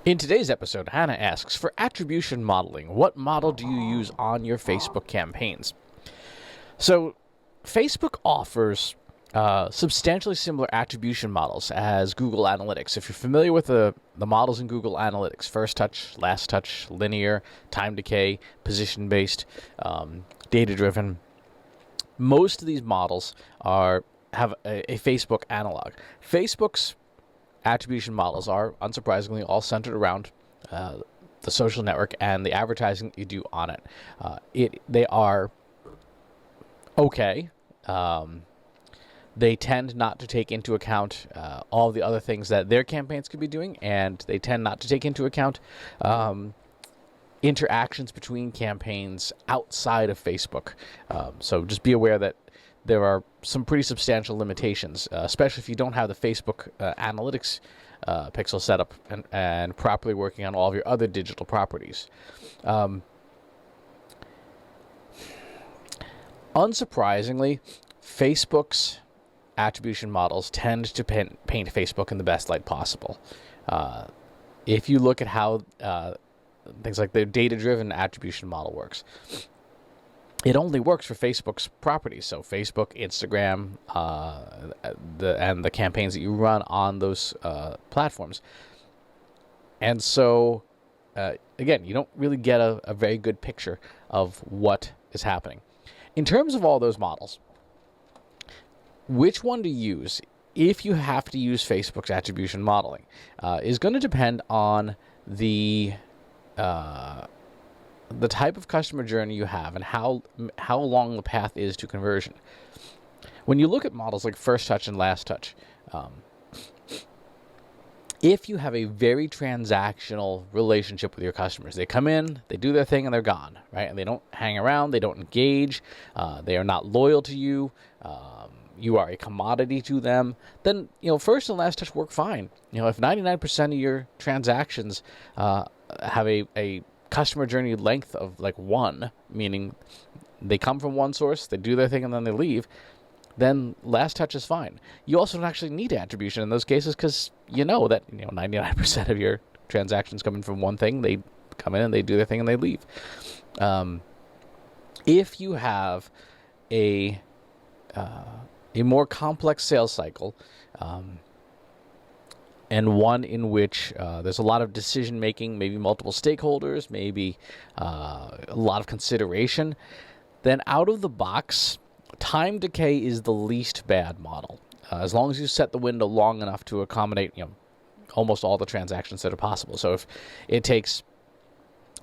In today's episode, Hannah asks, for attribution modeling, what model do you use on your Facebook campaigns? So, Facebook offers substantially similar attribution models as Google Analytics. If you're familiar with the models in Google Analytics, first touch, last touch, linear, time decay, position-based, data-driven, most of these models have a Facebook analog. Facebook's attribution models are, unsurprisingly, all centered around the social network and the advertising that you do on it. They are okay. They tend not to take into account all the other things that their campaigns could be doing, and they tend not to take into account interactions between campaigns outside of Facebook. So just be aware that there are some pretty substantial limitations, especially if you don't have the Facebook analytics pixel set up and properly working on all of your other digital properties. Unsurprisingly, Facebook's attribution models tend to paint Facebook in the best light possible. If you look at how things like the data-driven attribution model works, it only works for Facebook's properties. So Facebook, Instagram, and the campaigns that you run on those platforms. And so, again, you don't really get a very good picture of what is happening. In terms of all those models, which one to use if you have to use Facebook's attribution modeling is going to depend on the type of customer journey you have and how long the path is to conversion. When you look at models like first touch and last touch, if you have a very transactional relationship with your customers, they come in, they do their thing, and they're gone, right? And they don't hang around, they don't engage, they are not loyal to you, you are a commodity to them, then, first and last touch work fine. If 99% of your transactions have a customer journey length of like 1, meaning they come from one source, they do their thing, and then they leave, then last touch is fine. You also don't actually need attribution in those cases because that 99% of your transactions coming from one thing, they come in and they do their thing and they leave. If you have a more complex sales cycle, and one in which there's a lot of decision making, maybe multiple stakeholders, maybe a lot of consideration, then out of the box, time decay is the least bad model. As long as you set the window long enough to accommodate almost all the transactions that are possible. So if it takes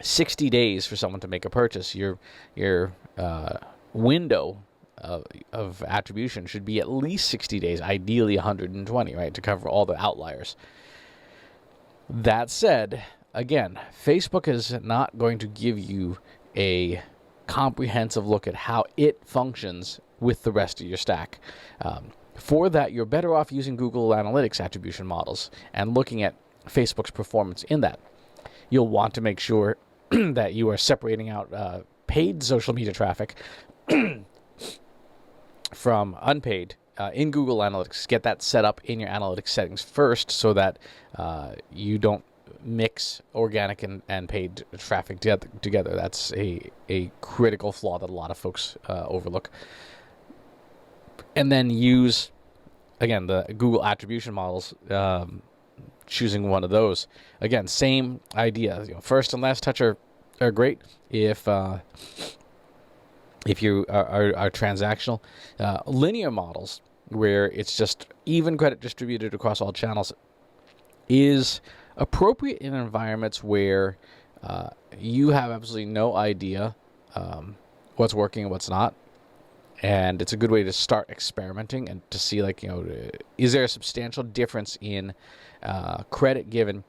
60 days for someone to make a purchase, your window of attribution should be at least 60 days, ideally 120, right, to cover all the outliers. That said, again, Facebook is not going to give you a comprehensive look at how it functions with the rest of your stack. For that, you're better off using Google Analytics attribution models and looking at Facebook's performance in that. You'll want to make sure that you are separating out paid social media traffic from unpaid in Google Analytics. Get that set up in your analytics settings first so that you don't mix organic and paid traffic together. That's a critical flaw that a lot of folks overlook. And then use, again, the Google attribution models, choosing one of those. Again, same idea. First and last touch are great if you are transactional. Linear models, where it's just even credit distributed across all channels, is appropriate in environments where you have absolutely no idea what's working and what's not. And it's a good way to start experimenting and to see, is there a substantial difference in credit given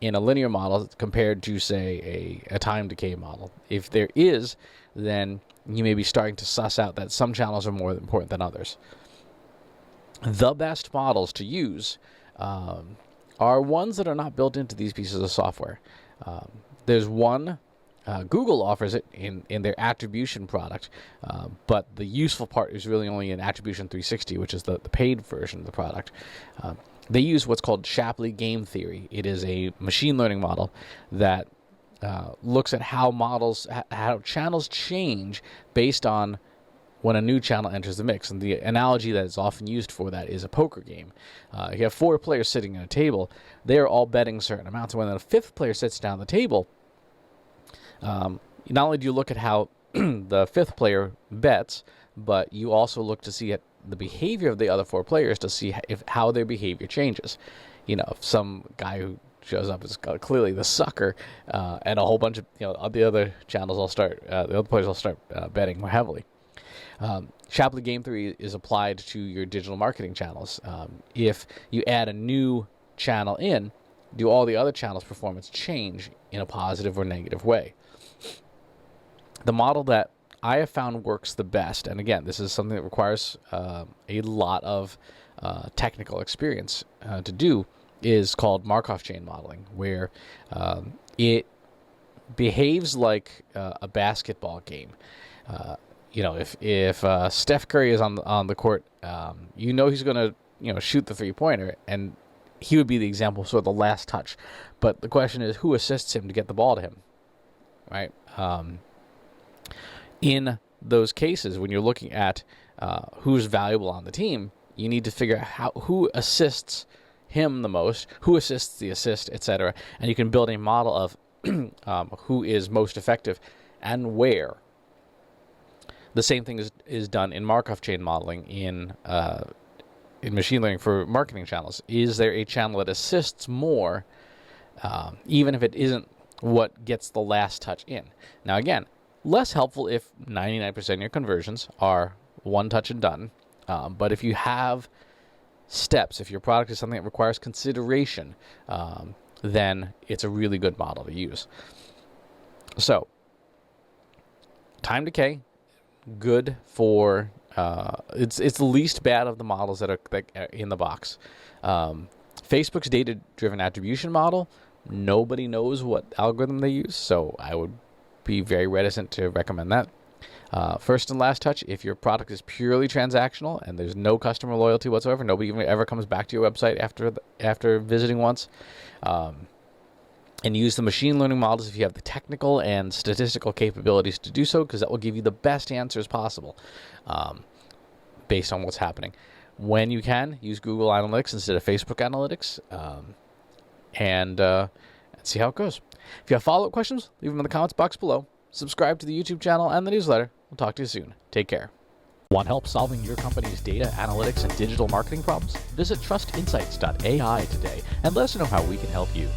in a linear model compared to, say, a time decay model? If there is, then you may be starting to suss out that some channels are more important than others. The best models to use are ones that are not built into these pieces of software. There's one, Google offers it in their attribution product, but the useful part is really only in Attribution 360, which is the paid version of the product. they use what's called Shapley game theory. It is a machine learning model that looks at how channels change based on when a new channel enters the mix. And the analogy that is often used for that is a poker game. You have 4 players sitting at a table. They are all betting certain amounts. And when the 5th player sits down at the table, not only do you look at how the 5th player bets, but you also look to see at the behavior of the other 4 players to see how their behavior changes. If some guy who shows up is clearly the sucker, and a whole bunch of the other channels all start, the other players will start betting more heavily. Shapley game theory is applied to your digital marketing channels. If you add a new channel in, do all the other channels' performance change in a positive or negative way? The model that I have found works the best, and again, this is something that requires a lot of technical experience to do, is called Markov chain modeling, where it behaves like a basketball game. If Steph Curry is on the court, he's going to shoot the 3-pointer, and he would be the example, sort of the last touch. But the question is, who assists him to get the ball to him, right? In those cases, when you're looking at who's valuable on the team, you need to figure out who assists him the most, who assists the assist, etc. And you can build a model of who is most effective and where. The same thing is done in Markov chain modeling in machine learning for marketing channels. Is there a channel that assists more, even if it isn't what gets the last touch in? Now, again, less helpful if 99% of your conversions are one touch and done. But if you have steps, if your product is something that requires consideration, then it's a really good model to use. So, time decay. Good for it's the least bad of the models that are in the box. Facebook's data-driven attribution model, nobody knows what algorithm they use, so I would be very reticent to recommend that. First and last touch, if your product is purely transactional and there's no customer loyalty whatsoever, nobody even ever comes back to your website after visiting once, and use the machine learning models if you have the technical and statistical capabilities to do so, because that will give you the best answers possible based on what's happening. When you can, use Google Analytics instead of Facebook Analytics, and see how it goes. If you have follow-up questions, leave them in the comments box below. Subscribe to the YouTube channel and the newsletter. We'll talk to you soon. Take care. Want help solving your company's data, analytics, and digital marketing problems? Visit trustinsights.ai today and let us know how we can help you.